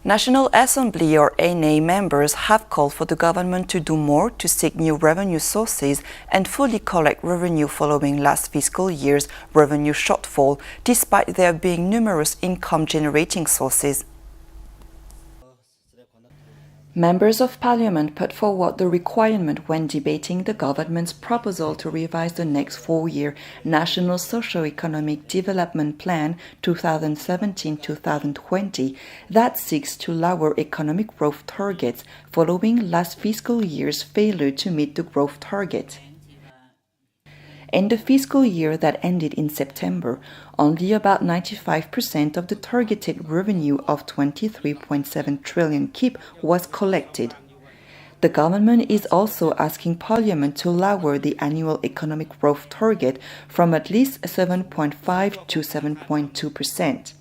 National Assembly or NA members have called for the government to do more to seek new revenue sources and fully collect revenue following last fiscal year's revenue shortfall, despite there being numerous income-generating sources. Members of Parliament put forward the requirement when debating the government's proposal to revise the next 4-year National Socio-economic Development Plan 2017-2020 that seeks to lower economic growth targets following last fiscal year's failure to meet the growth target. In the fiscal year that ended in September, only about 95% of the targeted revenue of 23.7 trillion KIP was collected. The government is also asking Parliament to lower the annual economic growth target from at least 7.5 to 7.2%.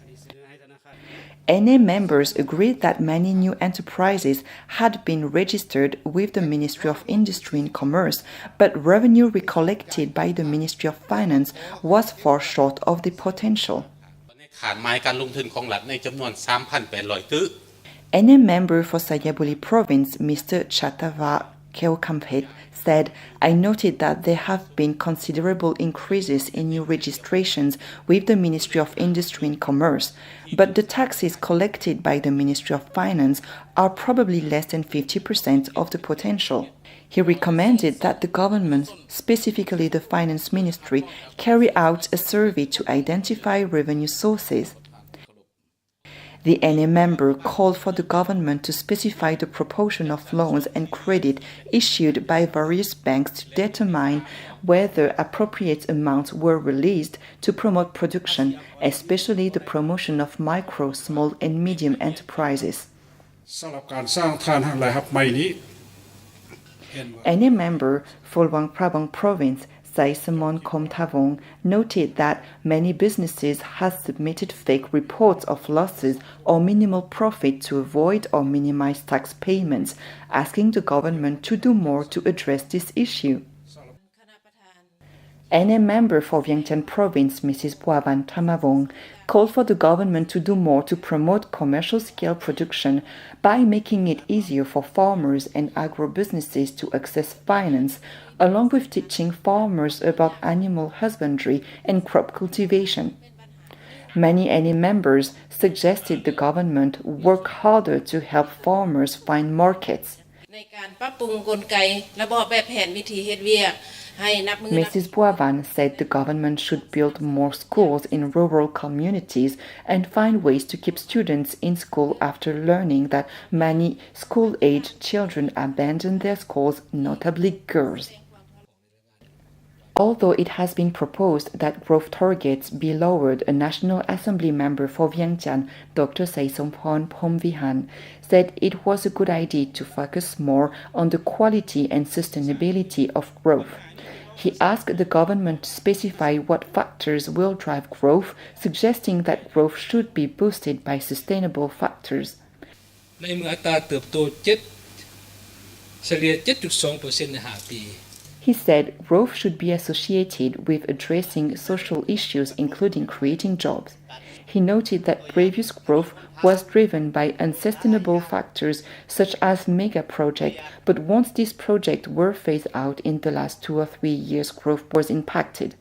NA members agreed that many new enterprises had been registered with the Ministry of Industry and Commerce, but revenue recollected by the Ministry of Finance was far short of the potential. NA member for Sayabuli Province, Mr. Chatava Keokampet, said, "I noted that there have been considerable increases in new registrations with the Ministry of Industry and Commerce, but the taxes collected by the Ministry of Finance are probably less than 50% of the potential." He recommended that the government, specifically the Finance Ministry, carry out a survey to identify revenue sources. The NA member called for the government to specify the proportion of loans and credit issued by various banks to determine whether appropriate amounts were released to promote production, especially the promotion of micro, small and medium enterprises. NA member for Luang Prabang Province, Saisamon Komtavong, noted that many businesses have submitted fake reports of losses or minimal profit to avoid or minimize tax payments, asking the government to do more to address this issue. NA member for Vientiane Province, Mrs. Boavan Tamavong, called for the government to do more to promote commercial-scale production by making it easier for farmers and agro-businesses to access finance, along with teaching farmers about animal husbandry and crop cultivation. Many NA members suggested the government work harder to help farmers find markets. Mrs. Boavan said the government should build more schools in rural communities and find ways to keep students in school after learning that many school-aged children abandon their schools, notably girls. Although it has been proposed that growth targets be lowered, a National Assembly member for Vientiane, Dr. Saisompon Phomvihan, said it was a good idea to focus more on the quality and sustainability of growth. He asked the government to specify what factors will drive growth, suggesting that growth should be boosted by sustainable factors. He said growth should be associated with addressing social issues, including creating jobs. He noted that previous growth was driven by unsustainable factors such as mega projects, but once these projects were phased out in the last 2 or 3 years, growth was impacted.